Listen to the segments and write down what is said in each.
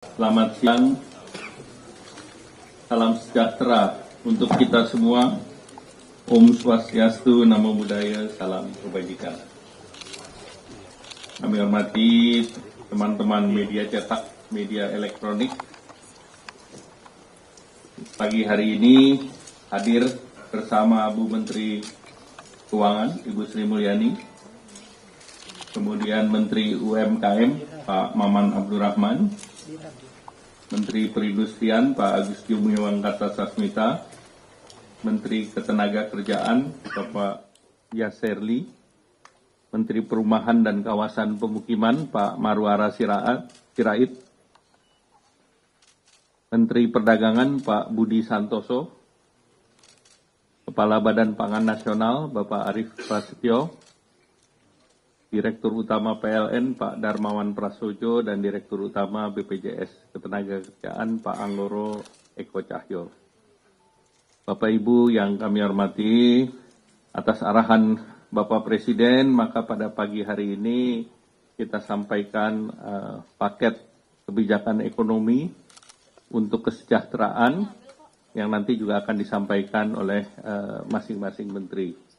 Selamat siang, salam sejahtera untuk kita semua. Om Swastiastu, Namo Buddhaya, salam kebajikan. Kami hormati teman-teman media cetak, media elektronik. Pagi hari ini hadir bersama Bu Menteri Keuangan, Ibu Sri Mulyani, kemudian Menteri UMKM, Pak Maman Abdurrahman, Menteri Perindustrian Pak Agus Gumiwang Kartasasmita, Menteri Ketenagakerjaan Bapak Yasserli, Menteri Perumahan dan Kawasan Pemukiman Pak Marwara Sirait, Menteri Perdagangan Pak Budi Santoso, Kepala Badan Pangan Nasional Bapak Arief Prasetyo, Direktur Utama PLN Pak Darmawan Prasojo, dan Direktur Utama BPJS Ketenagakerjaan Pak Anggoro Eko Cahyo. Bapak Ibu yang kami hormati, atas arahan Bapak Presiden, maka pada pagi hari ini kita sampaikan paket kebijakan ekonomi untuk kesejahteraan yang nanti juga akan disampaikan oleh masing-masing menteri.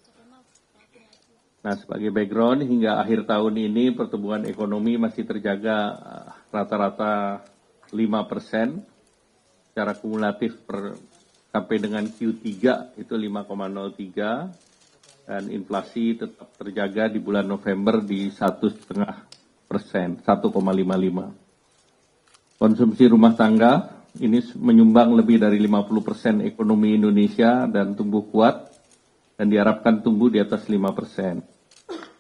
Nah, sebagai background, hingga akhir tahun ini pertumbuhan ekonomi masih terjaga rata-rata 5%, secara kumulatif sampai dengan Q3 itu 5,03, dan inflasi tetap terjaga di bulan November di 1,5%, 1,55. Konsumsi rumah tangga ini menyumbang lebih dari 50% ekonomi Indonesia dan tumbuh kuat, dan diharapkan tumbuh di atas 5%.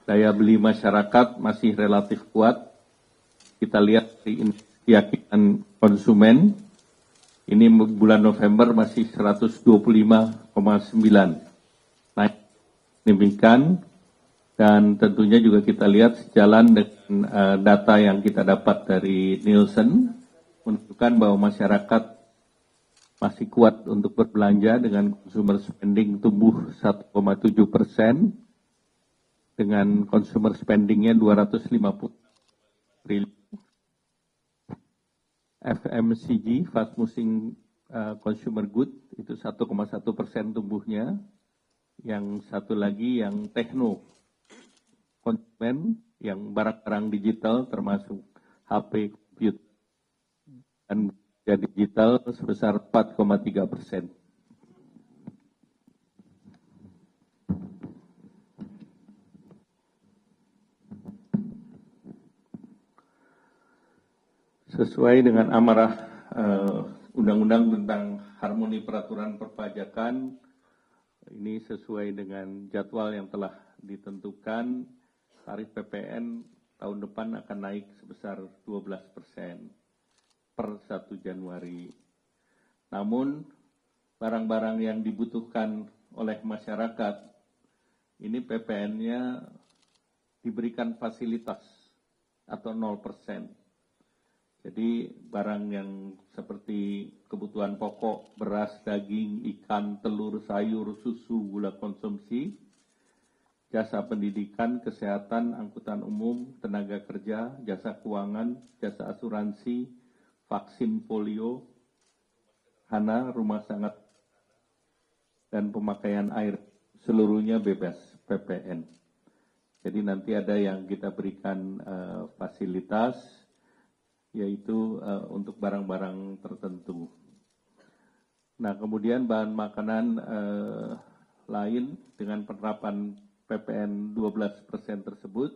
Daya beli masyarakat masih relatif kuat. Kita lihat di keyakinan konsumen, ini bulan November masih 125,9. Naik signifikan, dan tentunya juga kita lihat sejalan dengan data yang kita dapat dari Nielsen, menunjukkan bahwa masyarakat masih kuat untuk berbelanja dengan consumer spending tumbuh 1,7%, dengan consumer spendingnya 250 triliun. FMCG, fast moving consumer good, itu 1,1% tumbuhnya. Yang satu lagi yang tekno, konsumen, yang barang-barang digital termasuk HP, komputer, dan digital sebesar 4,3%. Sesuai dengan amarah Undang-Undang tentang Harmoni Peraturan Perpajakan, ini sesuai dengan jadwal yang telah ditentukan, tarif PPN tahun depan akan naik sebesar 12% per 1 Januari. Namun, barang-barang yang dibutuhkan oleh masyarakat, ini PPN-nya diberikan fasilitas atau 0%. Jadi barang yang seperti kebutuhan pokok, beras, daging, ikan, telur, sayur, susu, gula konsumsi, jasa pendidikan, kesehatan, angkutan umum, tenaga kerja, jasa keuangan, jasa asuransi, vaksin polio, rumah sangat, dan pemakaian air, seluruhnya bebas PPN. Jadi nanti ada yang kita berikan fasilitas, yaitu untuk barang-barang tertentu. Nah, kemudian bahan makanan lain dengan penerapan PPN 12% tersebut,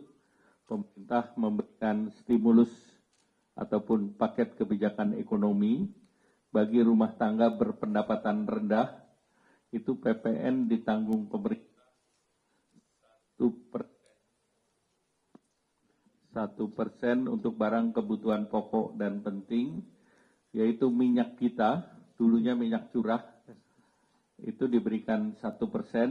pemerintah memberikan stimulus ataupun paket kebijakan ekonomi bagi rumah tangga berpendapatan rendah, itu PPN ditanggung pemerintah 1% untuk barang kebutuhan pokok dan penting, yaitu minyak kita, dulunya minyak curah, itu diberikan 1%,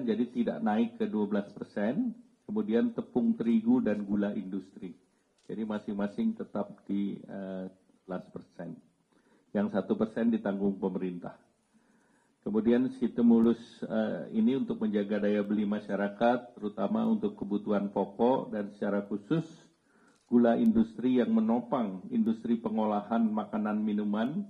jadi tidak naik ke 12%, kemudian tepung terigu dan gula industri. Jadi masing-masing tetap di 11%. Yang 1% ditanggung pemerintah. Kemudian stimulus ini untuk menjaga daya beli masyarakat, terutama untuk kebutuhan pokok dan secara khusus gula industri yang menopang industri pengolahan makanan minuman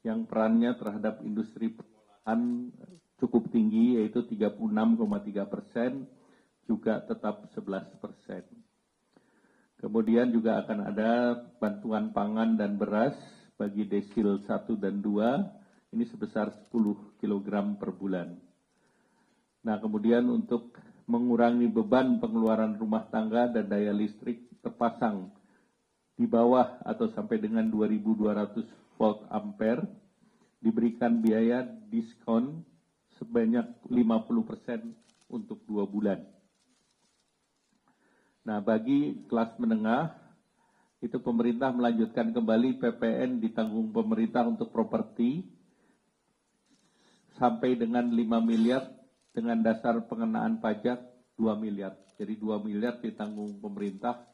yang perannya terhadap industri pengolahan cukup tinggi, yaitu 36,3%, juga tetap 11%. Kemudian juga akan ada bantuan pangan dan beras bagi desil 1 dan 2, ini sebesar 10 kg per bulan. Nah, kemudian untuk mengurangi beban pengeluaran rumah tangga dan daya listrik terpasang di bawah atau sampai dengan 2.200 volt ampere, diberikan biaya diskon sebanyak 50% untuk 2 bulan. Nah, bagi kelas menengah, itu pemerintah melanjutkan kembali PPN ditanggung pemerintah untuk properti sampai dengan 5 miliar dengan dasar pengenaan pajak 2 miliar. Jadi 2 miliar ditanggung pemerintah,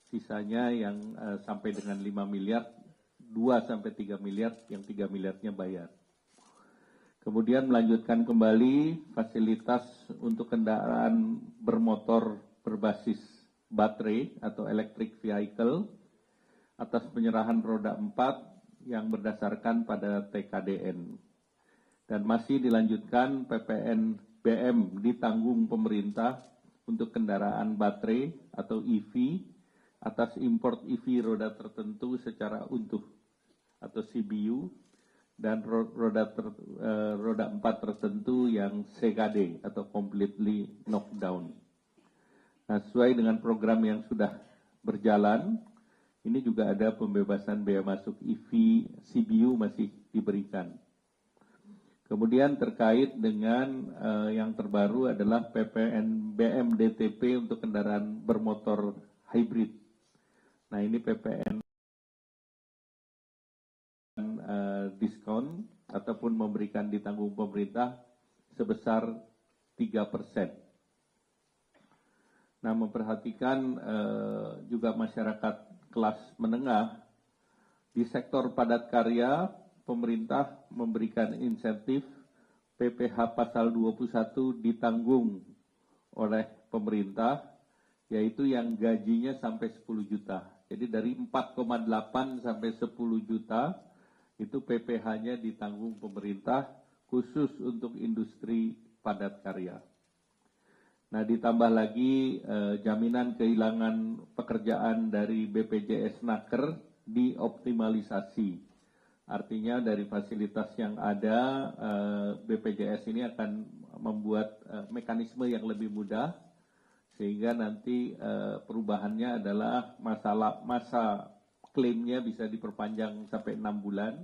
sisanya yang sampai dengan 5 miliar, 2 sampai 3 miliar, yang 3 miliarnya bayar. Kemudian melanjutkan kembali fasilitas untuk kendaraan bermotor berbasis baterai atau electric vehicle atas penyerahan roda 4 yang berdasarkan pada TKDN. Dan masih dilanjutkan PPN BM ditanggung pemerintah untuk kendaraan baterai atau EV atas import EV roda tertentu secara utuh atau CBU dan roda 4 tertentu yang CKD atau completely knockdown. Nah, sesuai dengan program yang sudah berjalan, ini juga ada pembebasan biaya masuk EV CBU masih diberikan. Kemudian terkait dengan yang terbaru adalah PPN BM DTP untuk kendaraan bermotor hybrid. Nah, ini PPN diskon ataupun memberikan ditanggung pemerintah sebesar 3%. Nah, memperhatikan juga masyarakat kelas menengah di sektor padat karya, pemerintah memberikan insentif PPh pasal 21 ditanggung oleh pemerintah, yaitu yang gajinya sampai 10 juta. Jadi dari 4,8 sampai 10 juta, itu PPh-nya ditanggung pemerintah khusus untuk industri padat karya. Nah, ditambah lagi jaminan kehilangan pekerjaan dari BPJS Naker dioptimalisasi. Artinya dari fasilitas yang ada, BPJS ini akan membuat mekanisme yang lebih mudah, sehingga nanti perubahannya adalah masa klaimnya bisa diperpanjang sampai 6 bulan,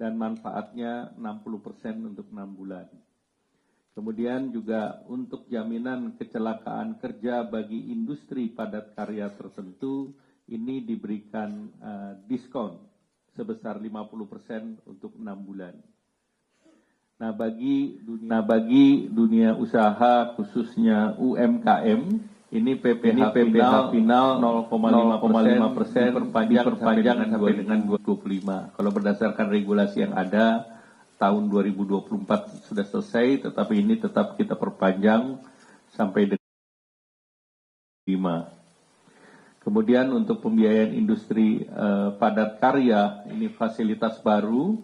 dan manfaatnya 60% untuk 6 bulan. Kemudian juga untuk jaminan kecelakaan kerja bagi industri padat karya tertentu, ini diberikan diskon sebesar 50% untuk 6 bulan. Nah, bagi dunia usaha khususnya UMKM, ini PPh final 0,5% diperpanjang sampai dengan 2025. Kalau berdasarkan regulasi yang ada, tahun 2024 sudah selesai, tetapi ini tetap kita perpanjang sampai dengan 5. Kemudian untuk pembiayaan industri padat karya, ini fasilitas baru,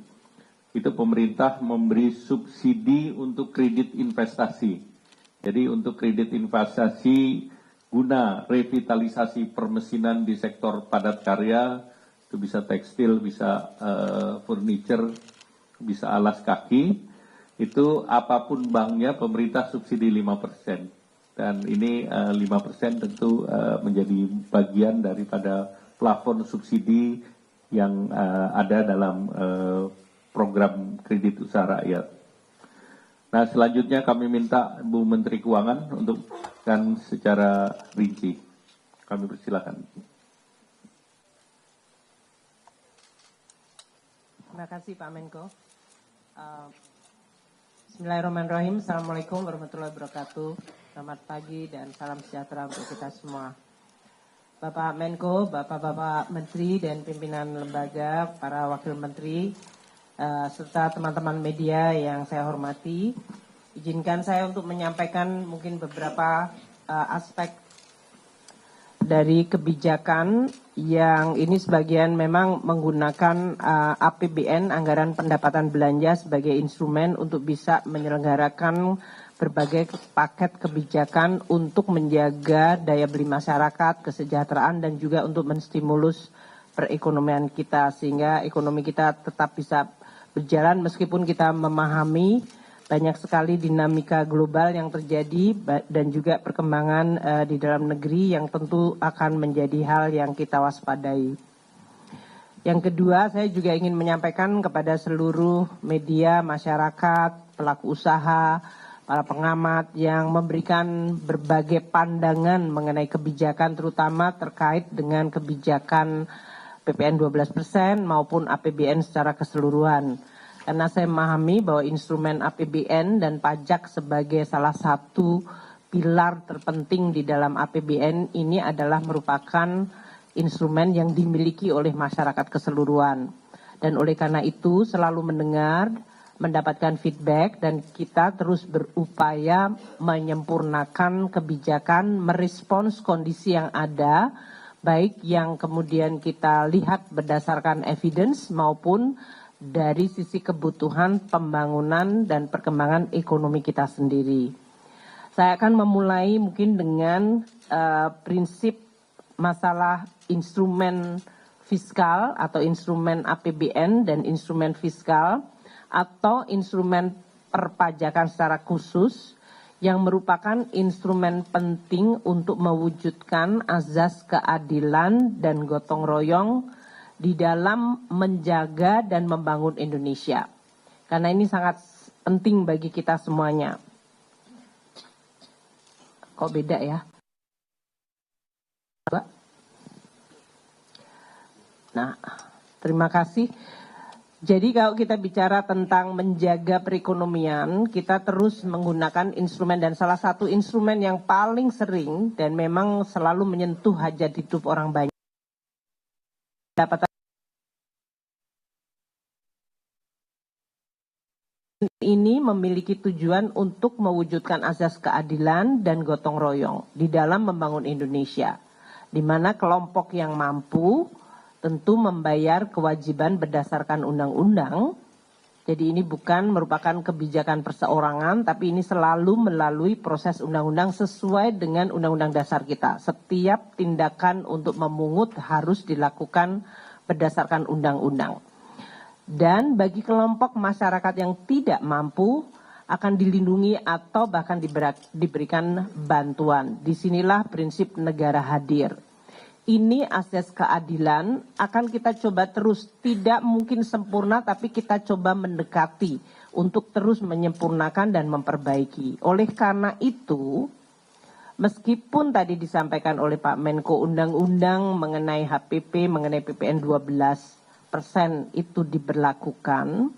itu pemerintah memberi subsidi untuk kredit investasi. Jadi untuk kredit investasi guna revitalisasi permesinan di sektor padat karya, itu bisa tekstil, bisa furniture, bisa alas kaki, itu apapun banknya pemerintah subsidi 5%. Dan ini 5% tentu menjadi bagian daripada plafon subsidi yang ada dalam program kredit usaha rakyat. Nah, selanjutnya kami minta Bu Menteri Keuangan untuk kan secara rinci. Kami persilakan. Terima kasih Pak Menko. Bismillahirrahmanirrahim. Assalamualaikum warahmatullahi wabarakatuh. Selamat pagi dan salam sejahtera untuk kita semua. Bapak Menko, Bapak-Bapak Menteri dan pimpinan lembaga, para Wakil Menteri, serta teman-teman media yang saya hormati, izinkan saya untuk menyampaikan mungkin beberapa aspek dari kebijakan yang ini sebagian memang menggunakan APBN, anggaran pendapatan belanja, sebagai instrumen untuk bisa menyelenggarakan berbagai paket kebijakan untuk menjaga daya beli masyarakat, kesejahteraan, dan juga untuk menstimulus perekonomian kita sehingga ekonomi kita tetap bisa berjalan meskipun kita memahami banyak sekali dinamika global yang terjadi dan juga perkembangan di dalam negeri yang tentu akan menjadi hal yang kita waspadai. Yang kedua, saya juga ingin menyampaikan kepada seluruh media, masyarakat, pelaku usaha, para pengamat yang memberikan berbagai pandangan mengenai kebijakan terutama terkait dengan kebijakan PPN 12% maupun APBN secara keseluruhan. Karena saya memahami bahwa instrumen APBN dan pajak sebagai salah satu pilar terpenting di dalam APBN ini adalah merupakan instrumen yang dimiliki oleh masyarakat keseluruhan. Dan oleh karena itu selalu mendengar, mendapatkan feedback, dan kita terus berupaya menyempurnakan kebijakan, merespons kondisi yang ada, baik yang kemudian kita lihat berdasarkan evidence maupun dari sisi kebutuhan pembangunan dan perkembangan ekonomi kita sendiri. Saya akan memulai mungkin dengan prinsip masalah instrumen fiskal atau instrumen APBN dan instrumen fiskal atau instrumen perpajakan secara khusus yang merupakan instrumen penting untuk mewujudkan azas keadilan dan gotong royong di dalam menjaga dan membangun Indonesia. Karena ini sangat penting bagi kita semuanya. Kok beda ya? Nah, terima kasih. Jadi kalau kita bicara tentang menjaga perekonomian, kita terus menggunakan instrumen, dan salah satu instrumen yang paling sering dan memang selalu menyentuh hajat hidup orang banyak. Ini memiliki tujuan untuk mewujudkan azas keadilan dan gotong royong di dalam membangun Indonesia, di mana kelompok yang mampu tentu membayar kewajiban berdasarkan undang-undang. Jadi ini bukan merupakan kebijakan perseorangan, tapi ini selalu melalui proses undang-undang sesuai dengan undang-undang dasar kita. Setiap tindakan untuk memungut harus dilakukan berdasarkan undang-undang. Dan bagi kelompok masyarakat yang tidak mampu akan dilindungi atau bahkan diberikan bantuan. Disinilah prinsip negara hadir. Ini asas keadilan akan kita coba terus, tidak mungkin sempurna tapi kita coba mendekati untuk terus menyempurnakan dan memperbaiki. Oleh karena itu, meskipun tadi disampaikan oleh Pak Menko undang-undang mengenai HPP, mengenai PPN 12% itu diberlakukan,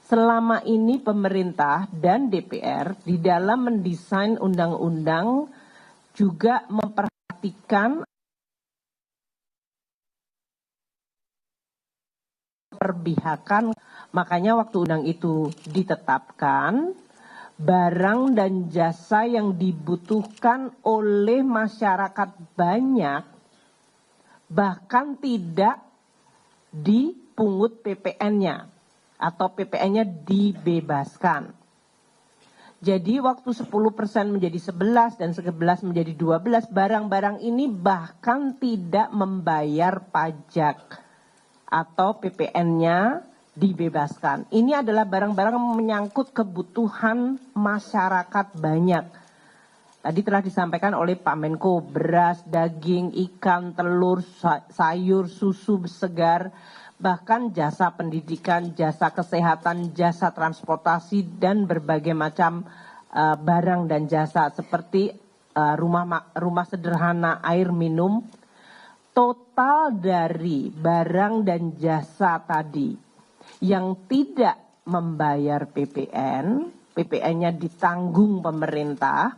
selama ini pemerintah dan DPR di dalam mendesain undang-undang juga memperhatikan perpihakan. Makanya waktu undang itu ditetapkan, barang dan jasa yang dibutuhkan oleh masyarakat banyak bahkan tidak dipungut PPN-nya atau PPN-nya dibebaskan. Jadi waktu 10% menjadi 11 dan 11 menjadi 12, barang-barang ini bahkan tidak membayar pajak atau PPN-nya dibebaskan. Ini adalah barang-barang yang menyangkut kebutuhan masyarakat banyak. Tadi telah disampaikan oleh Pak Menko, beras, daging, ikan, telur, sayur, susu segar, bahkan jasa pendidikan, jasa kesehatan, jasa transportasi, dan berbagai macam barang dan jasa seperti rumah sederhana, air minum. Total dari barang dan jasa tadi yang tidak membayar PPN, PPN-nya ditanggung pemerintah.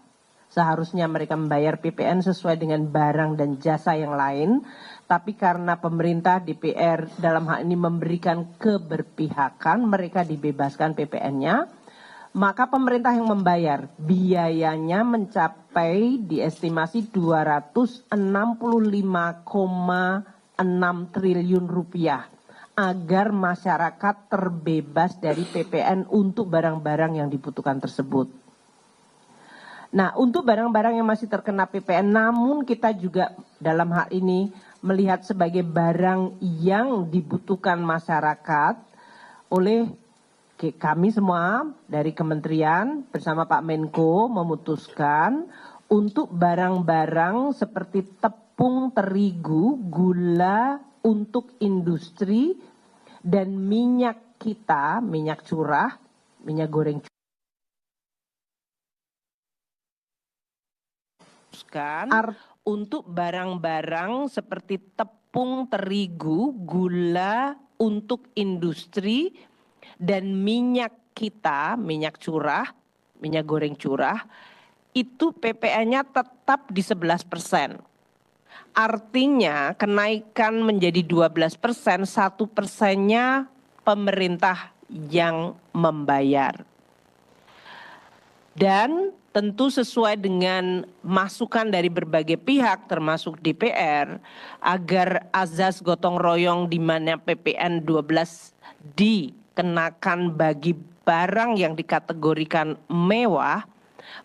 Seharusnya mereka membayar PPN sesuai dengan barang dan jasa yang lain. Tapi karena pemerintah DPR dalam hal ini memberikan keberpihakan, mereka dibebaskan PPN-nya. maka pemerintah yang membayar. Biayanya mencapai diestimasi 265,6 triliun rupiah agar masyarakat terbebas dari PPN untuk barang-barang yang dibutuhkan tersebut. Nah, untuk barang-barang yang masih terkena PPN, namun kita juga dalam hal ini melihat sebagai barang yang dibutuhkan masyarakat oleh kami semua dari kementerian bersama Pak Menko memutuskan untuk barang-barang seperti tepung terigu, gula untuk industri, dan minyak kita, minyak curah, minyak goreng untuk barang-barang seperti tepung terigu, gula untuk industri, dan minyak kita, minyak curah, minyak goreng curah, itu PPN-nya tetap di 11%. Artinya kenaikan menjadi 12%, 1%-nya pemerintah yang membayar. Dan tentu sesuai dengan masukan dari berbagai pihak termasuk DPR agar azas gotong royong di mana PPN 12 dikenakan bagi barang yang dikategorikan mewah,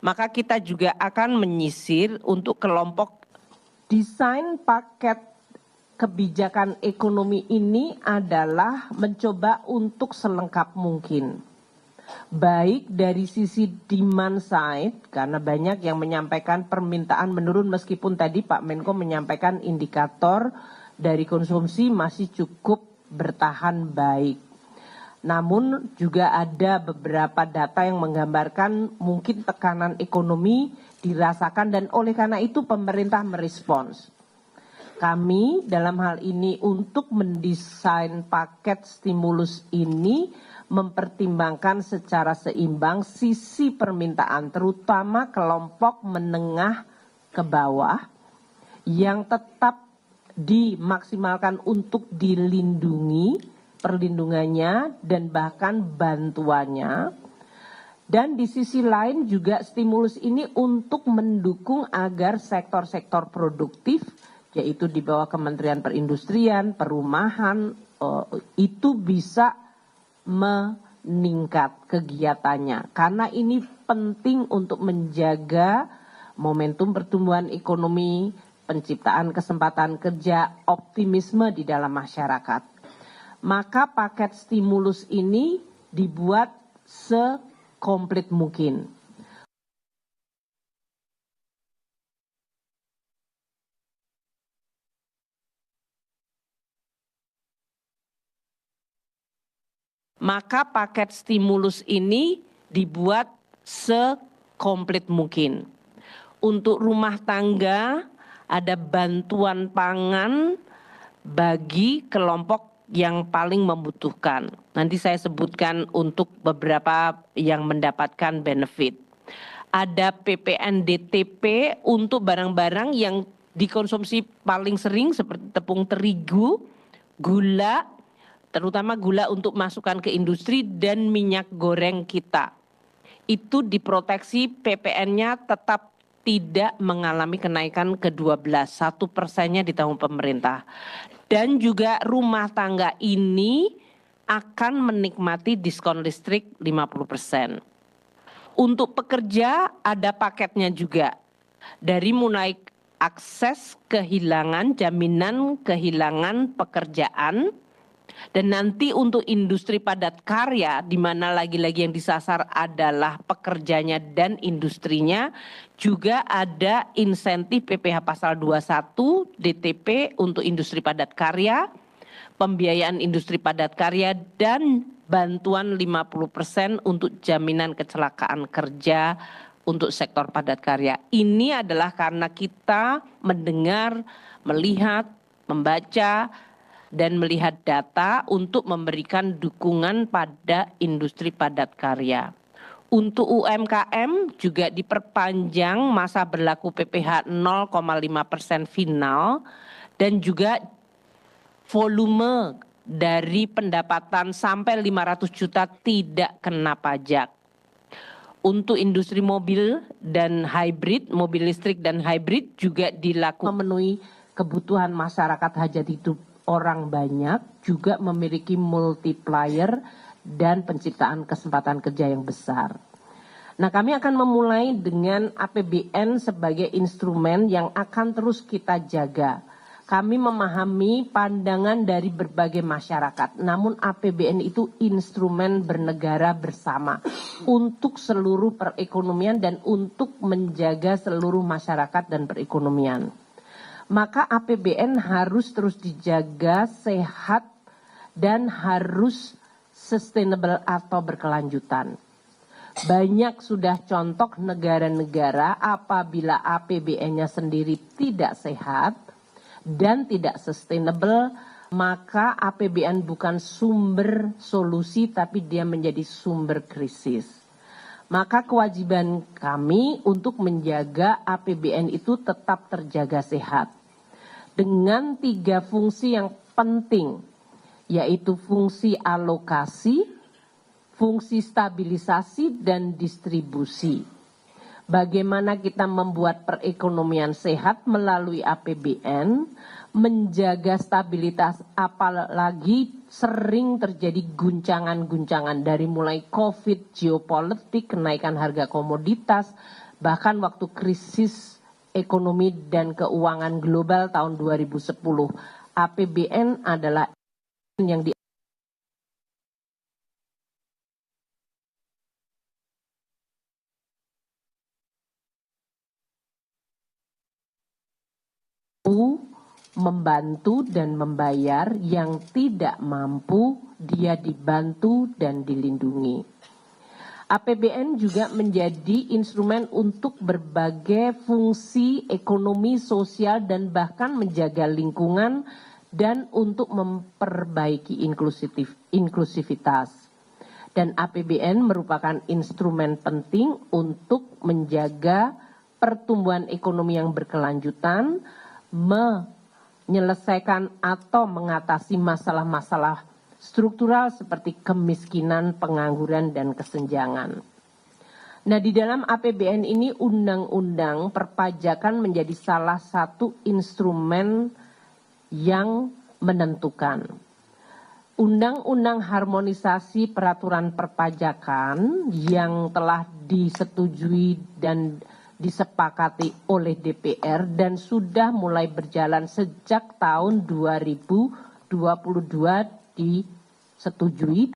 maka kita juga akan menyisir untuk kelompok. Desain paket kebijakan ekonomi ini adalah mencoba untuk selengkap mungkin. Baik dari sisi demand side, karena banyak yang menyampaikan permintaan menurun meskipun tadi Pak Menko menyampaikan indikator dari konsumsi masih cukup bertahan baik. Namun juga ada beberapa data yang menggambarkan mungkin tekanan ekonomi dirasakan dan oleh karena itu pemerintah merespons. Kami dalam hal ini untuk mendesain paket stimulus ini mempertimbangkan secara seimbang sisi permintaan terutama kelompok menengah ke bawah yang tetap dimaksimalkan untuk dilindungi perlindungannya dan bahkan bantuannya. Dan di sisi lain juga stimulus ini untuk mendukung agar sektor-sektor produktif yaitu di bawah Kementerian Perindustrian, Perumahan itu bisa meningkat kegiatannya karena ini penting untuk menjaga momentum pertumbuhan ekonomi, penciptaan kesempatan kerja, optimisme di dalam masyarakat. Maka paket stimulus ini dibuat sekomplit mungkin. Maka paket stimulus ini dibuat sekomplit mungkin. Untuk rumah tangga ada bantuan pangan bagi kelompok yang paling membutuhkan. Nanti saya sebutkan untuk beberapa yang mendapatkan benefit. Ada PPN DTP untuk barang-barang yang dikonsumsi paling sering seperti tepung terigu, gula, terutama gula untuk masukan ke industri dan minyak goreng kita. Itu diproteksi PPN-nya tetap tidak mengalami kenaikan ke-12, 1%-nya ditanggung pemerintah. Dan juga rumah tangga ini akan menikmati diskon listrik 50%. Untuk pekerja ada paketnya juga. Dari mulai akses kehilangan, jaminan kehilangan pekerjaan, dan nanti untuk industri padat karya, di mana lagi-lagi yang disasar adalah pekerjanya dan industrinya, juga ada insentif PPh pasal 21 DTP untuk industri padat karya, pembiayaan industri padat karya, dan bantuan 50% untuk jaminan kecelakaan kerja untuk sektor padat karya. Ini adalah karena kita mendengar, melihat, membaca, dan melihat data untuk memberikan dukungan pada industri padat karya. Untuk UMKM juga diperpanjang masa berlaku PPh 0,5% final dan juga volume dari pendapatan sampai 500 juta tidak kena pajak. untuk industri mobil dan hybrid, mobil listrik dan hybrid juga dilakukan memenuhi kebutuhan masyarakat hajat hidup orang banyak, juga memiliki multiplier dan penciptaan kesempatan kerja yang besar. Nah, kami akan memulai dengan APBN sebagai instrumen yang akan terus kita jaga. Kami memahami pandangan dari berbagai masyarakat, namun APBN itu instrumen bernegara bersama untuk seluruh perekonomian dan untuk menjaga seluruh masyarakat dan perekonomian. Maka APBN harus terus dijaga sehat dan harus sustainable atau berkelanjutan. Banyak sudah contoh negara-negara apabila APBN-nya sendiri tidak sehat dan tidak sustainable, maka APBN bukan sumber solusi tapi dia menjadi sumber krisis. Maka kewajiban kami untuk menjaga APBN itu tetap terjaga sehat. Dengan 3 fungsi yang penting, yaitu fungsi alokasi, fungsi stabilisasi, dan distribusi. Bagaimana kita membuat perekonomian sehat melalui APBN, menjaga stabilitas, apalagi sering terjadi guncangan-guncangan dari mulai COVID, geopolitik, kenaikan harga komoditas, bahkan waktu krisis ekonomi dan keuangan global tahun 2010. APBN adalah yang membantu dan membayar, yang tidak mampu dia dibantu dan dilindungi. APBN juga menjadi instrumen untuk berbagai fungsi ekonomi, sosial, dan bahkan menjaga lingkungan dan untuk memperbaiki inklusivitas. Dan APBN merupakan instrumen penting untuk menjaga pertumbuhan ekonomi yang berkelanjutan, menyelesaikan atau mengatasi masalah-masalah struktural seperti kemiskinan, pengangguran, dan kesenjangan. Nah, di dalam APBN ini undang-undang perpajakan menjadi salah satu instrumen yang menentukan. Undang-undang harmonisasi peraturan perpajakan yang telah disetujui dan disepakati oleh DPR dan sudah mulai berjalan sejak tahun 2022 disetujui.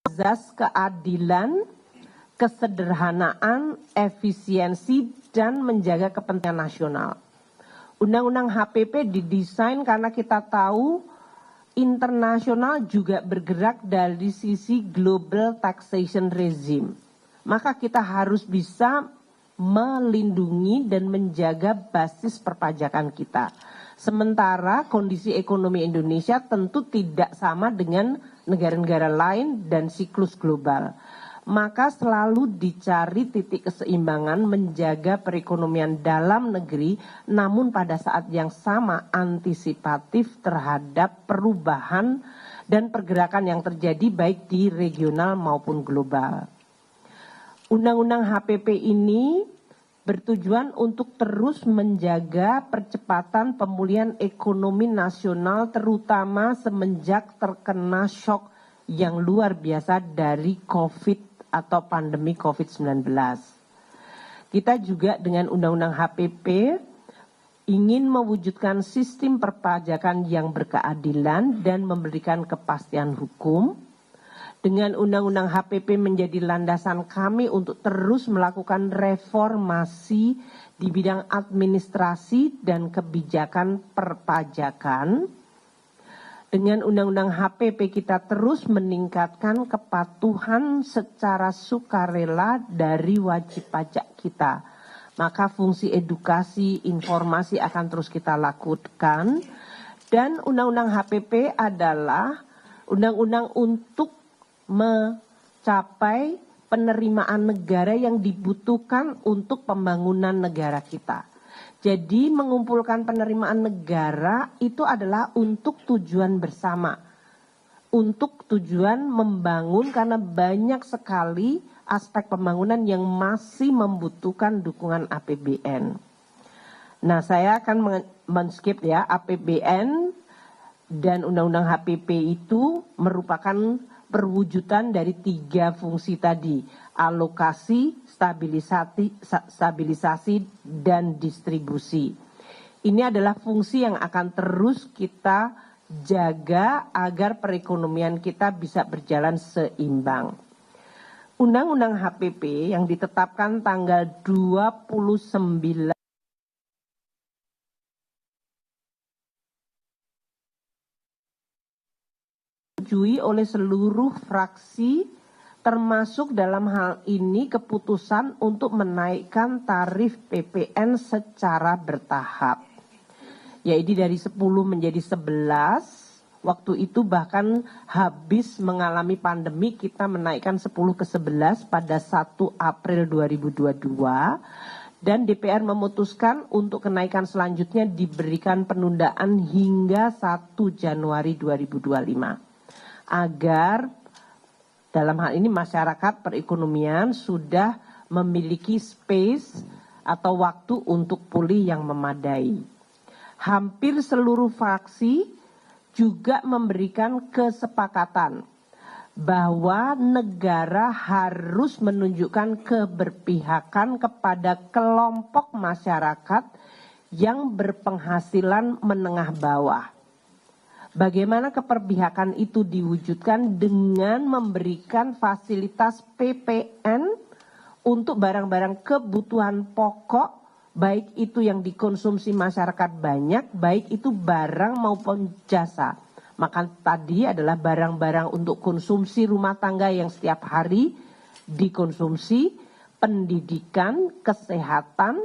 Azas keadilan, kesederhanaan, efisiensi, dan menjaga kepentingan nasional. Undang-undang HPP didesain karena kita tahu internasional juga bergerak dari sisi global taxation regime. Maka kita harus bisa melindungi dan menjaga basis perpajakan kita. Sementara kondisi ekonomi Indonesia tentu tidak sama dengan negara-negara lain dan siklus global. Maka selalu dicari titik keseimbangan menjaga perekonomian dalam negeri, namun pada saat yang sama antisipatif terhadap perubahan dan pergerakan yang terjadi baik di regional maupun global. Undang-undang HPP ini bertujuan untuk terus menjaga percepatan pemulihan ekonomi nasional, terutama semenjak terkena shock yang luar biasa dari COVID atau pandemi COVID-19. Kita juga dengan Undang-Undang HPP ingin mewujudkan sistem perpajakan yang berkeadilan dan memberikan kepastian hukum. Dengan Undang-Undang HPP menjadi landasan kami untuk terus melakukan reformasi di bidang administrasi dan kebijakan perpajakan. Dengan Undang-Undang HPP kita terus meningkatkan kepatuhan secara sukarela dari wajib pajak kita. Maka fungsi edukasi, informasi akan terus kita lakukan. Dan Undang-Undang HPP adalah undang-undang untuk mencapai penerimaan negara yang dibutuhkan untuk pembangunan negara kita. Jadi mengumpulkan penerimaan negara itu adalah untuk tujuan bersama. untuk tujuan membangun karena banyak sekali aspek pembangunan yang masih membutuhkan dukungan APBN. Nah, saya akan men-skip ya, APBN dan Undang-Undang HPP itu merupakan perwujudan dari 3 fungsi tadi, alokasi, stabilisasi, dan distribusi. Ini adalah fungsi yang akan terus kita jaga agar perekonomian kita bisa berjalan seimbang. Undang-Undang HPP yang ditetapkan tanggal 29 disetujui oleh seluruh fraksi, termasuk dalam hal ini keputusan untuk menaikkan tarif PPN secara bertahap, yaitu dari 10 menjadi 11. Waktu itu bahkan habis mengalami pandemi, kita menaikkan 10 ke 11 pada 1 April 2022. Dan DPR memutuskan untuk kenaikan selanjutnya diberikan penundaan hingga 1 Januari 2025. Agar dalam hal ini masyarakat perekonomian sudah memiliki space atau waktu untuk pulih yang memadai. Hampir seluruh fraksi juga memberikan kesepakatan bahwa negara harus menunjukkan keberpihakan kepada kelompok masyarakat yang berpenghasilan menengah bawah. Bagaimana keberpihakan itu diwujudkan dengan memberikan fasilitas PPN untuk barang-barang kebutuhan pokok, baik itu yang dikonsumsi masyarakat banyak, baik itu barang maupun jasa. Maka tadi adalah barang-barang untuk konsumsi rumah tangga yang setiap hari dikonsumsi, pendidikan, kesehatan,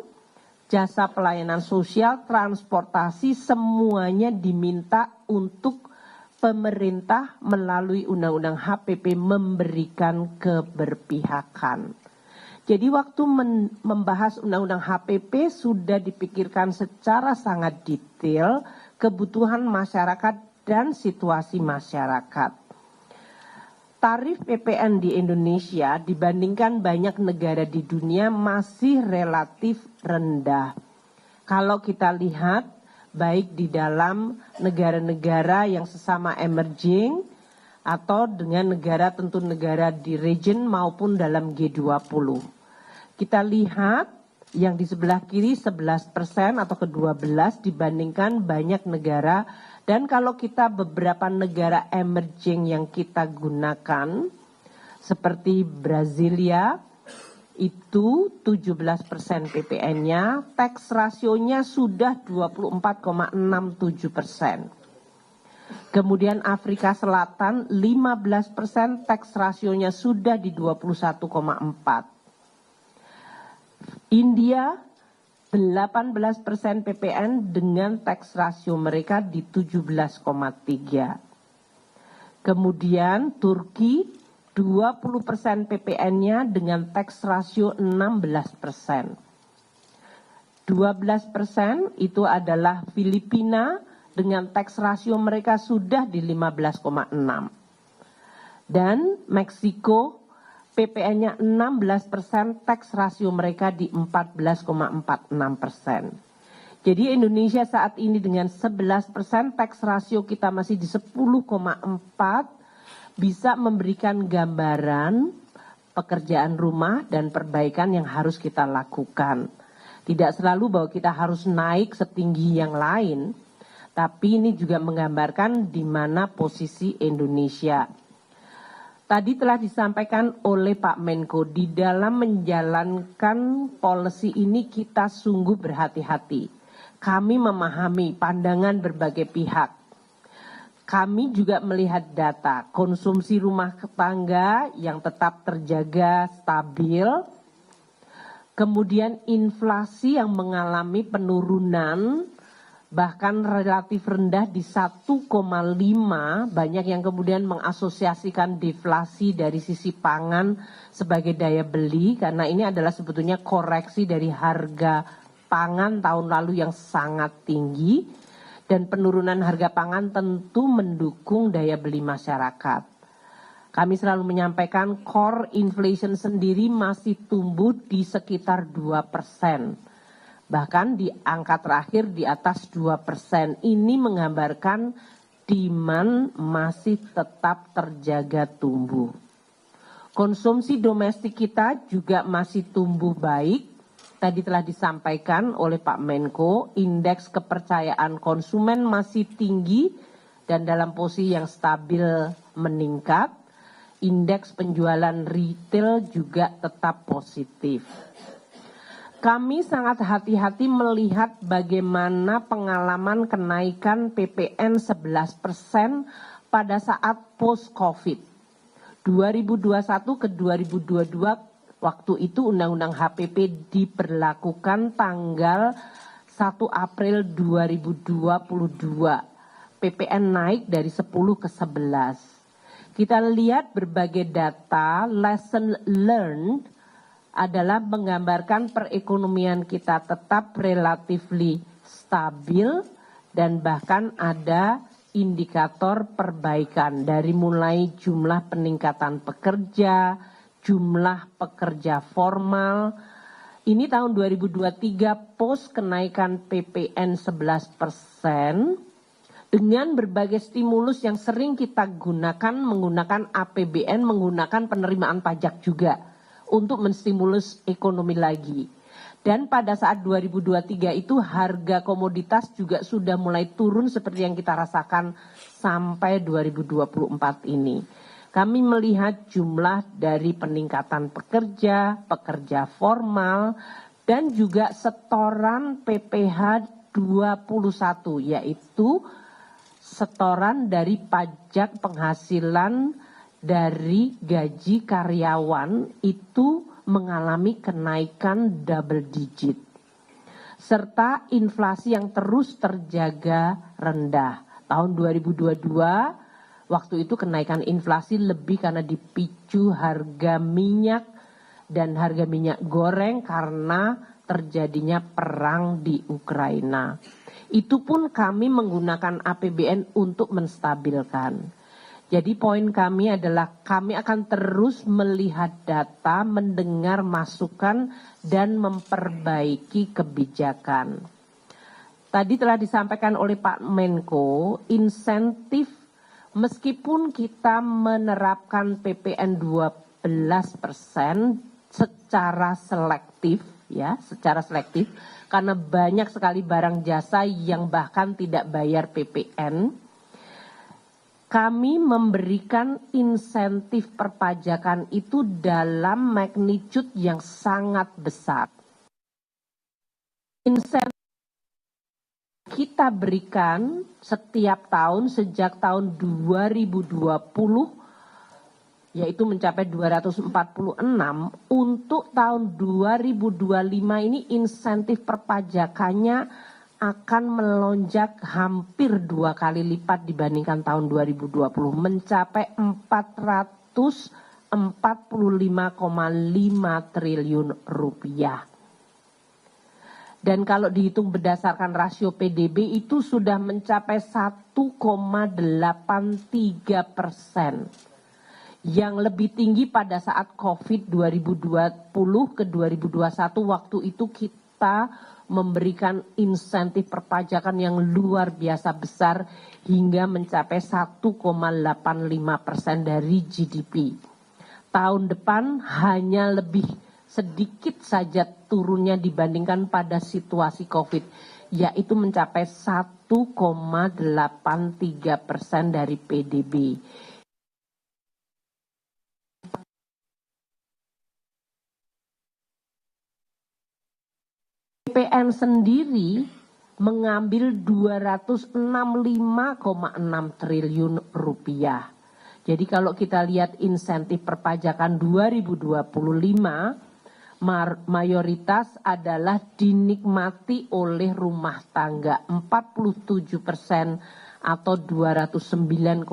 jasa pelayanan sosial, transportasi, semuanya diminta untuk pemerintah melalui Undang-Undang HPP memberikan keberpihakan. Jadi waktu membahas Undang-Undang HPP sudah dipikirkan secara sangat detail kebutuhan masyarakat dan situasi masyarakat. Tarif PPN di Indonesia dibandingkan banyak negara di dunia masih relatif rendah. Kalau kita lihat baik di dalam negara-negara yang sesama emerging atau dengan tentu negara di region maupun dalam G20. Kita lihat yang di sebelah kiri 11% atau ke-12 dibandingkan banyak negara. Dan kalau kita beberapa negara emerging yang kita gunakan, seperti Brasilia, itu 17% PPN-nya, tax rasionya sudah 24,67%. Kemudian Afrika Selatan 15%, tax rasionya sudah di 21,4%. India 18% PPN dengan tax rasio mereka di 17,3. Kemudian Turki 20% PPN-nya dengan tax rasio 16%. 12% itu adalah Filipina dengan tax rasio mereka sudah di 15,6. Dan Meksiko PPN-nya 16%, tax rasio mereka di 14,46%. Jadi Indonesia saat ini dengan 11%, tax rasio kita masih di 10,4, bisa memberikan gambaran pekerjaan rumah dan perbaikan yang harus kita lakukan. Tidak selalu bahwa kita harus naik setinggi yang lain, tapi ini juga menggambarkan di mana posisi Indonesia. Tadi telah disampaikan oleh Pak Menko, di dalam menjalankan policy ini kita sungguh berhati-hati. Kami memahami pandangan berbagai pihak. Kami juga melihat data konsumsi rumah tangga yang tetap terjaga stabil. Kemudian inflasi yang mengalami penurunan bahkan relatif rendah di 1,5, banyak yang kemudian mengasosiasikan deflasi dari sisi pangan sebagai daya beli, karena ini adalah sebetulnya koreksi dari harga pangan tahun lalu yang sangat tinggi. Dan penurunan harga pangan tentu mendukung daya beli masyarakat. Kami selalu menyampaikan core inflation sendiri masih tumbuh di sekitar 2%. Bahkan di angka terakhir di atas 2%. Ini menggambarkan demand masih tetap terjaga tumbuh. Konsumsi domestik kita juga masih tumbuh baik. Tadi telah disampaikan oleh Pak Menko, indeks kepercayaan konsumen masih tinggi dan dalam posisi yang stabil meningkat. Indeks penjualan retail juga tetap positif. Kami sangat hati-hati melihat bagaimana pengalaman kenaikan PPN 11% pada saat post-COVID. 2021 ke 2022 waktu itu Undang-Undang HPP diberlakukan tanggal 1 April 2022. PPN naik dari 10 ke 11. Kita lihat berbagai data, lesson learned adalah menggambarkan perekonomian kita tetap relatively stabil dan bahkan ada indikator perbaikan dari mulai jumlah peningkatan pekerja, jumlah pekerja formal. Ini tahun 2023 post kenaikan PPN 11% dengan berbagai stimulus yang sering kita gunakan menggunakan APBN, menggunakan penerimaan pajak juga untuk menstimulus ekonomi lagi. Dan pada saat 2023 itu harga komoditas juga sudah mulai turun seperti yang kita rasakan sampai 2024 ini. Kami melihat jumlah dari peningkatan pekerja, pekerja formal, dan juga setoran PPh 21 yaitu setoran dari pajak penghasilan dari gaji karyawan itu mengalami kenaikan double digit. Serta inflasi yang terus terjaga rendah. Tahun 2022, waktu itu kenaikan inflasi lebih karena dipicu harga minyak dan harga minyak goreng karena terjadinya perang di Ukraina. Itu pun kami menggunakan APBN untuk menstabilkan. Jadi poin kami adalah kami akan terus melihat data, mendengar masukan, dan memperbaiki kebijakan. Tadi telah disampaikan oleh Pak Menko, insentif meskipun kita menerapkan PPN 12% secara selektif, ya, secara selektif, karena banyak sekali barang jasa yang bahkan tidak bayar PPN. Kami memberikan insentif perpajakan itu dalam magnitude yang sangat besar. Insentif kita berikan setiap tahun sejak tahun 2020 yaitu mencapai 246, untuk tahun 2025 ini insentif perpajakannya akan melonjak hampir 2 kali lipat dibandingkan tahun 2020, mencapai 445,5 triliun rupiah. Dan kalau dihitung berdasarkan rasio PDB itu sudah mencapai 1,83%. Yang lebih tinggi pada saat COVID 2020 ke 2021 waktu itu kita memberikan insentif perpajakan yang luar biasa besar hingga mencapai 1,85% dari GDP. Tahun depan hanya lebih sedikit saja turunnya dibandingkan pada situasi COVID, yaitu mencapai 1,83% dari PDB. PPN sendiri mengambil 265,6 triliun rupiah. Jadi kalau kita lihat insentif perpajakan 2025, mayoritas adalah dinikmati oleh rumah tangga 47% atau 209,5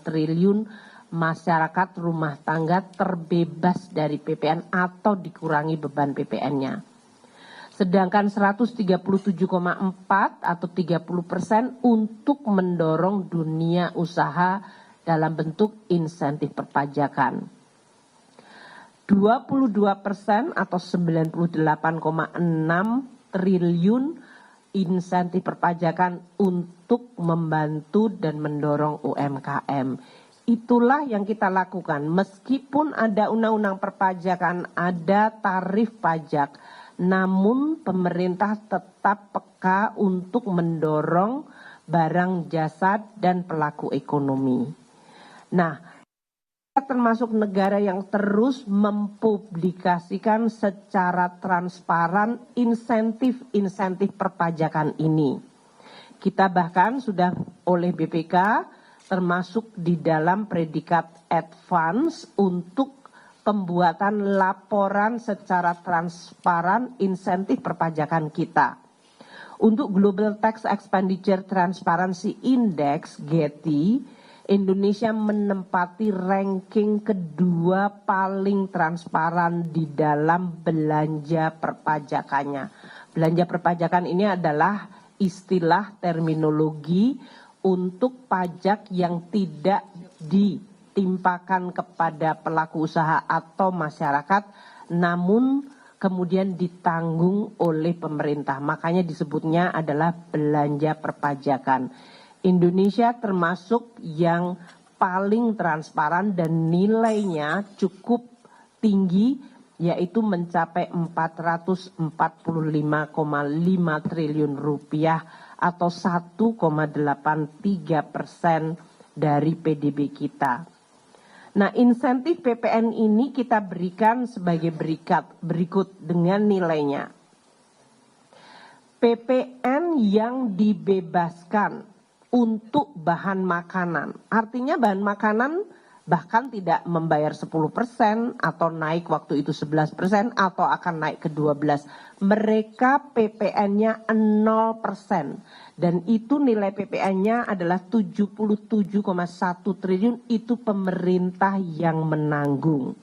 triliun masyarakat rumah tangga terbebas dari PPN atau dikurangi beban PPN-nya. sedangkan 137,4 atau 30% untuk mendorong dunia usaha dalam bentuk insentif perpajakan. 22% atau 98,6 triliun insentif perpajakan untuk membantu dan mendorong UMKM. Itulah yang kita lakukan. Meskipun ada undang-undang perpajakan, ada tarif pajak, namun pemerintah tetap peka untuk mendorong barang jasa dan pelaku ekonomi. Nah, kita termasuk negara yang terus mempublikasikan secara transparan insentif perpajakan ini. Kita bahkan sudah oleh BPK termasuk di dalam predikat advance untuk pembuatan laporan secara transparan insentif perpajakan kita. Untuk Global Tax Expenditure Transparency Index, GETI, Indonesia menempati ranking kedua paling transparan di dalam belanja perpajakannya. Belanja perpajakan ini adalah istilah terminologi untuk pajak yang tidak ditimpakan kepada pelaku usaha atau masyarakat, namun kemudian ditanggung oleh pemerintah. Makanya disebutnya adalah belanja perpajakan. Indonesia termasuk yang paling transparan dan nilainya cukup tinggi, yaitu mencapai 445,5 triliun rupiah atau 1,83% dari PDB kita. Nah, insentif PPN ini kita berikan sebagai berikut dengan nilainya. PPN yang dibebaskan untuk bahan makanan, artinya bahan makanan bahkan tidak membayar 10% atau naik waktu itu 11% atau akan naik ke 12%. Mereka PPN-nya 0% dan itu nilai PPN-nya adalah 77,1 triliun, itu pemerintah yang menanggung.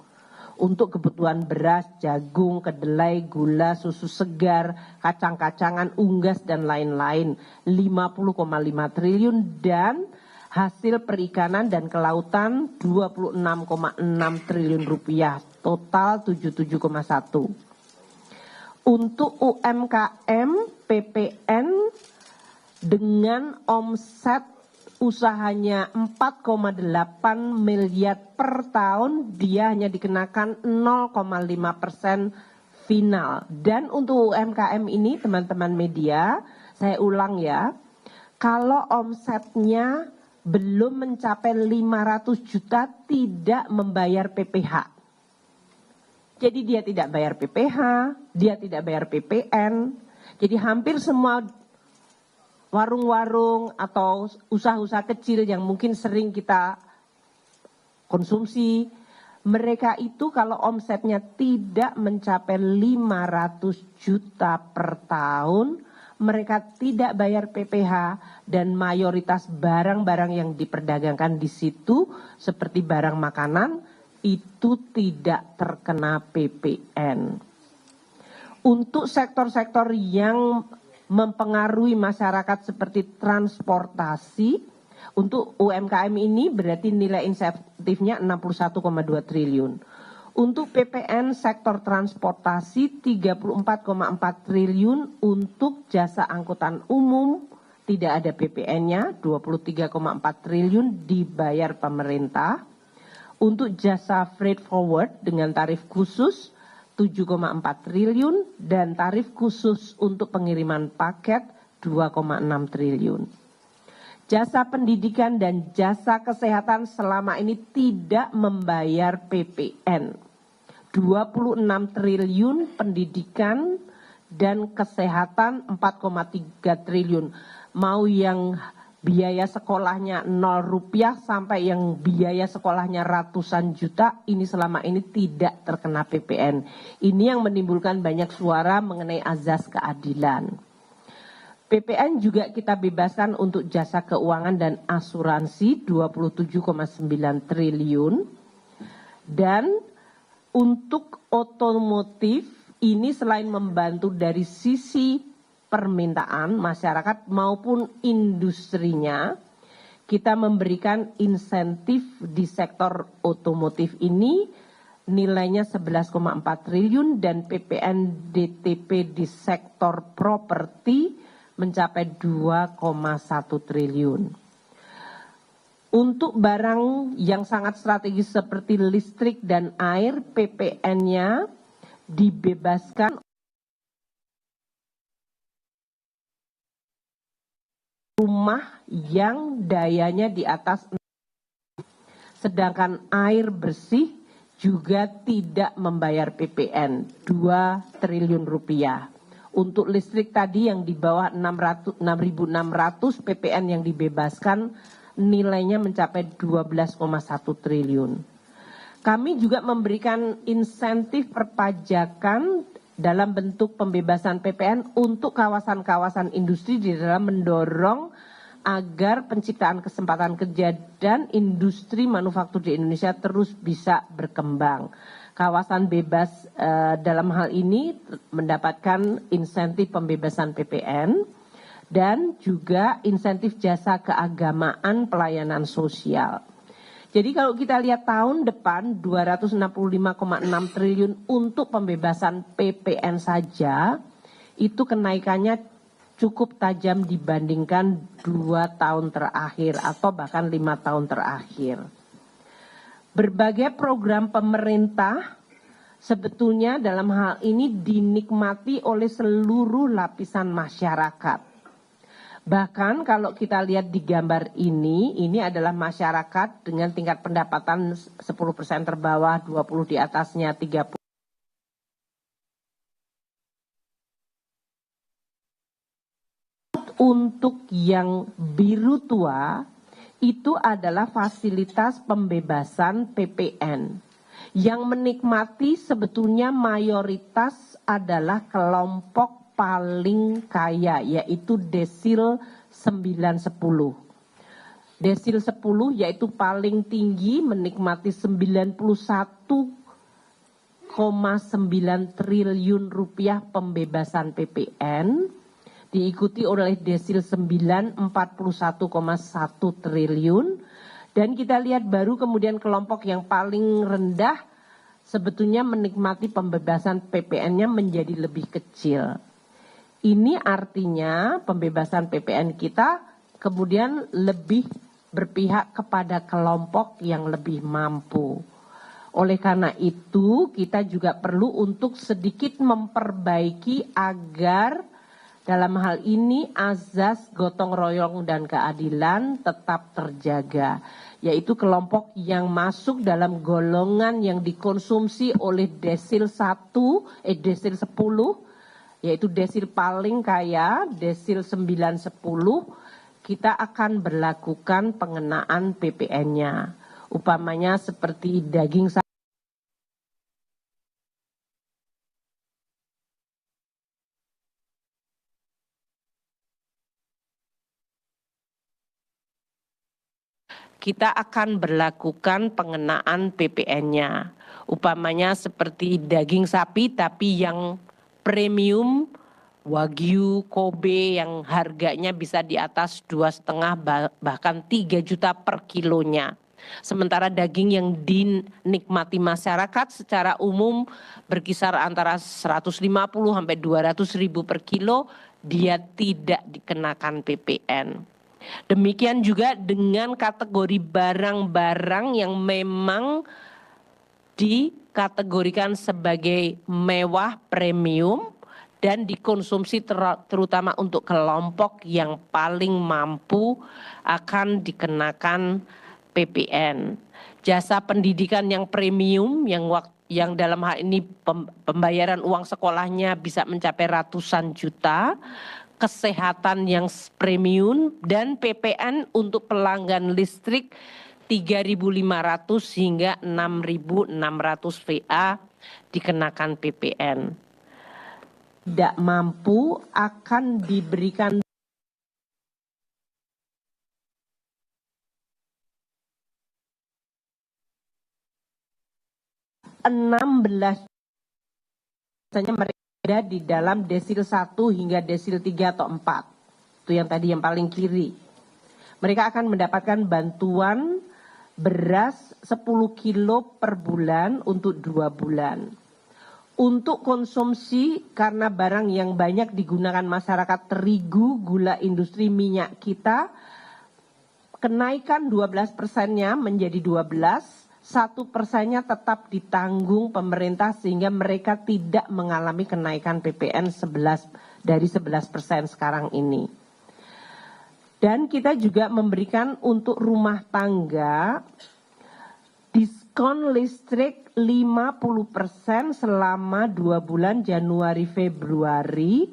Untuk kebutuhan beras, jagung, kedelai, gula, susu segar, kacang-kacangan, unggas dan lain-lain 50,5 triliun dan hasil perikanan dan kelautan 26,6 triliun rupiah, total 77,1. Untuk UMKM PPN dengan omset usahanya 4,8 miliar per tahun, dia hanya dikenakan 0,5% final. Dan untuk UMKM ini teman-teman media, saya ulang ya, kalau omsetnya belum mencapai 500 juta tidak membayar PPH. Jadi dia tidak bayar PPH, dia tidak bayar PPN. Jadi hampir semua warung-warung atau usaha-usaha kecil yang mungkin sering kita konsumsi, mereka itu kalau omsetnya tidak mencapai 500 juta per tahun, mereka tidak bayar PPH dan mayoritas barang-barang yang diperdagangkan di situ seperti barang makanan itu tidak terkena PPN. Untuk sektor-sektor yang mempengaruhi masyarakat seperti transportasi, untuk UMKM ini berarti nilai insentifnya 61,2 triliun. Untuk PPN sektor transportasi 34,4 triliun, untuk jasa angkutan umum tidak ada PPN-nya 23,4 triliun dibayar pemerintah. Untuk jasa freight forward dengan tarif khusus 7,4 triliun dan tarif khusus untuk pengiriman paket 2,6 triliun. Jasa pendidikan dan jasa kesehatan selama ini tidak membayar PPN. 26 triliun pendidikan dan kesehatan 4,3 triliun. Mau yang biaya sekolahnya 0 rupiah sampai yang biaya sekolahnya ratusan juta, ini selama ini tidak terkena PPN. Ini yang menimbulkan banyak suara mengenai azas keadilan. PPN juga kita bebaskan untuk jasa keuangan dan asuransi 27,9 triliun. Dan untuk otomotif ini selain membantu dari sisi permintaan masyarakat maupun industrinya, kita memberikan insentif di sektor otomotif ini nilainya 11,4 triliun dan PPN DTP di sektor properti mencapai 2,1 triliun. Untuk barang yang sangat strategis seperti listrik dan air, PPN-nya dibebaskan rumah yang dayanya di atas, sedangkan air bersih juga tidak membayar PPN 2 triliun rupiah. Untuk listrik tadi yang di bawah 6.600 PPN yang dibebaskan nilainya mencapai 12,1 triliun. Kami juga memberikan insentif perpajakan dalam bentuk pembebasan PPN untuk kawasan-kawasan industri di dalam mendorong agar penciptaan kesempatan kerja dan industri manufaktur di Indonesia terus bisa berkembang. Kawasan bebas dalam hal ini mendapatkan insentif pembebasan PPN dan juga insentif jasa keagamaan pelayanan sosial. Jadi kalau kita lihat tahun depan 265,6 triliun untuk pembebasan PPN saja, itu kenaikannya cukup tajam dibandingkan 2 tahun terakhir atau bahkan 5 tahun terakhir. Berbagai program pemerintah sebetulnya dalam hal ini dinikmati oleh seluruh lapisan masyarakat. Bahkan kalau kita lihat di gambar ini adalah masyarakat dengan tingkat pendapatan 10% terbawah, 20 di atasnya, 30. Untuk yang biru tua, itu adalah fasilitas pembebasan PPN. Yang menikmati sebetulnya mayoritas adalah kelompok paling kaya, yaitu desil 910. Desil 10 yaitu paling tinggi menikmati 91,9 triliun rupiah pembebasan PPN, diikuti oleh desil 9 41,1 triliun, dan kita lihat baru kemudian kelompok yang paling rendah sebetulnya menikmati pembebasan PPN-nya menjadi lebih kecil. Ini artinya pembebasan PPN kita kemudian lebih berpihak kepada kelompok yang lebih mampu. Oleh karena itu kita juga perlu untuk sedikit memperbaiki agar dalam hal ini azas gotong royong dan keadilan tetap terjaga. Yaitu kelompok yang masuk dalam golongan yang dikonsumsi oleh desil 10, yaitu desil paling kaya, desil 910, kita akan berlakukan pengenaan PPN-nya. Upamanya seperti daging sapi, kita akan berlakukan pengenaan PPN-nya. Upamanya seperti daging sapi tapi yang premium, Wagyu, Kobe yang harganya bisa di atas 2,5 bahkan 3 juta per kilonya. Sementara daging yang dinikmati masyarakat secara umum berkisar antara 150 sampai 200 ribu per kilo, dia tidak dikenakan PPN. Demikian juga dengan kategori barang-barang yang memang dikategorikan sebagai mewah premium dan dikonsumsi terutama untuk kelompok yang paling mampu akan dikenakan PPN. Jasa pendidikan yang premium yang dalam hal ini pembayaran uang sekolahnya bisa mencapai ratusan juta, kesehatan yang premium dan PPN untuk pelanggan listrik 3.500 hingga 6.600 VA dikenakan PPN. Tidak mampu akan diberikan 16 biasanya mereka ada di dalam desil 1 hingga desil 3 atau 4. Itu yang tadi yang paling kiri. Mereka akan mendapatkan bantuan beras 10 kilo per bulan untuk 2 bulan. Untuk konsumsi, karena barang yang banyak digunakan masyarakat, terigu, gula, industri, minyak kita, kenaikan 12%-nya menjadi 12%, 1%-nya tetap ditanggung pemerintah sehingga mereka tidak mengalami kenaikan PPN 11% sekarang ini. Dan kita juga memberikan untuk rumah tangga diskon listrik 50% selama 2 bulan Januari Februari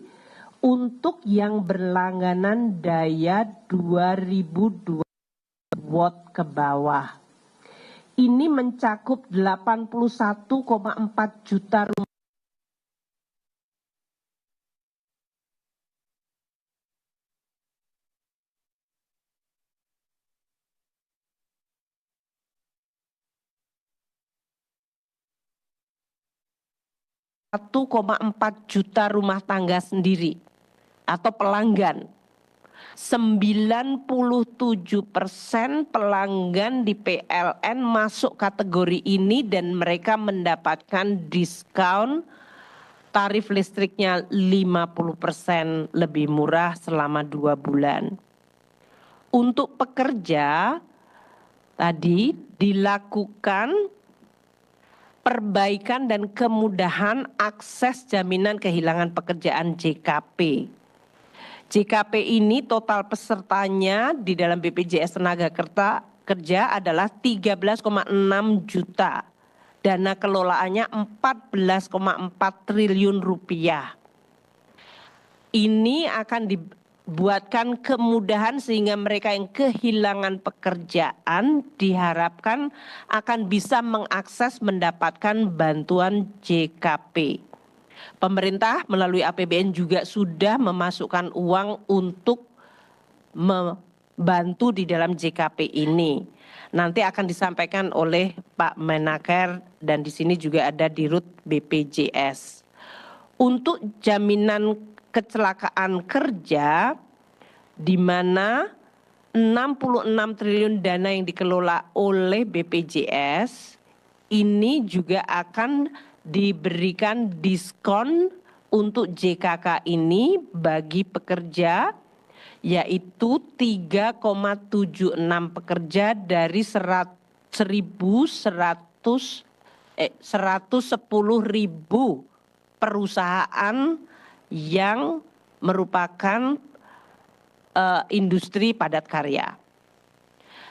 untuk yang berlangganan daya 2002 watt ke bawah. Ini mencakup 81,4 juta rumah. ,4 juta rumah tangga sendiri atau pelanggan. 97% pelanggan di PLN masuk kategori ini dan mereka mendapatkan diskon tarif listriknya 50% lebih murah selama 2 bulan. Untuk pekerja tadi dilakukan perbaikan dan kemudahan akses jaminan kehilangan pekerjaan JKP. JKP ini total pesertanya di dalam BPJS Tenaga Kerja adalah 13,6 juta. Dana kelolaannya 14,4 triliun rupiah. Ini akan dibuatkan kemudahan sehingga mereka yang kehilangan pekerjaan diharapkan akan bisa mengakses mendapatkan bantuan JKP. Pemerintah melalui APBN juga sudah memasukkan uang untuk membantu di dalam JKP ini. Nanti akan disampaikan oleh Pak Menaker dan di sini juga ada Dirut BPJS. Untuk jaminan kecelakaan kerja di mana 66 triliun dana yang dikelola oleh BPJS ini juga akan diberikan diskon untuk JKK ini bagi pekerja yaitu 3,76 pekerja dari 110.000 perusahaan yang merupakan industri padat karya.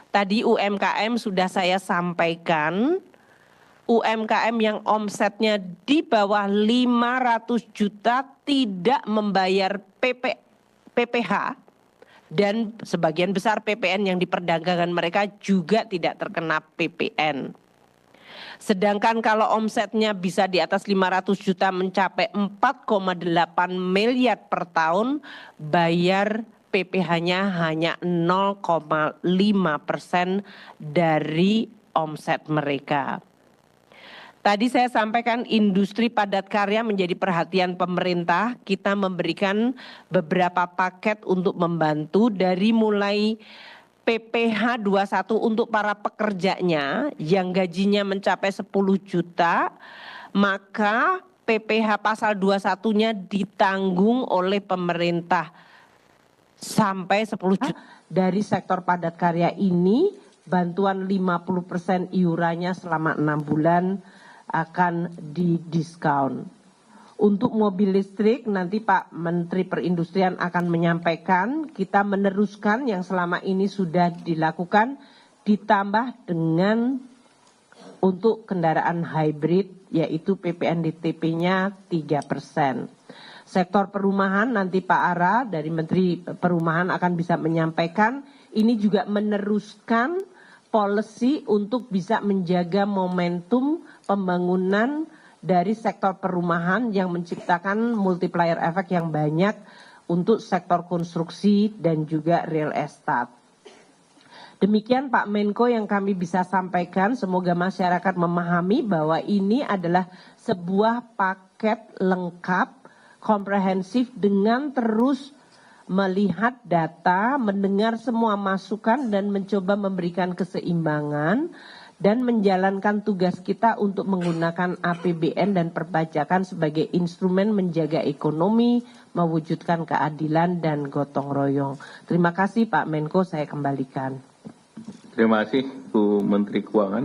Tadi UMKM sudah saya sampaikan. UMKM yang omsetnya di bawah 500 juta tidak membayar PPH dan sebagian besar PPN yang diperdagangkan mereka juga tidak terkena PPN. Sedangkan kalau omsetnya bisa di atas 500 juta mencapai 4,8 miliar per tahun, bayar PPH-nya hanya 0,5% dari omset mereka. Tadi saya sampaikan industri padat karya menjadi perhatian pemerintah. Kita memberikan beberapa paket untuk membantu dari mulai PPH 21 untuk para pekerjanya yang gajinya mencapai 10 juta, maka PPH pasal 21-nya ditanggung oleh pemerintah sampai 10 juta. Dari sektor padat karya ini, bantuan 50% iurannya selama 6 bulan akan didiskon. Untuk mobil listrik nanti Pak Menteri Perindustrian akan menyampaikan, kita meneruskan yang selama ini sudah dilakukan ditambah dengan untuk kendaraan hybrid yaitu PPNDTP-nya 3%. Sektor perumahan nanti Pak Ara dari Menteri Perumahan akan bisa menyampaikan, ini juga meneruskan policy untuk bisa menjaga momentum pembangunan dari sektor perumahan yang menciptakan multiplier efek yang banyak untuk sektor konstruksi dan juga real estate. Demikian Pak Menko yang kami bisa sampaikan. Semoga masyarakat memahami bahwa ini adalah sebuah paket lengkap, komprehensif dengan terus melihat data, mendengar semua masukan dan mencoba memberikan keseimbangan dan menjalankan tugas kita untuk menggunakan APBN dan perpajakan sebagai instrumen menjaga ekonomi, mewujudkan keadilan dan gotong royong. Terima kasih Pak Menko, saya kembalikan. Terima kasih Bu Menteri Keuangan.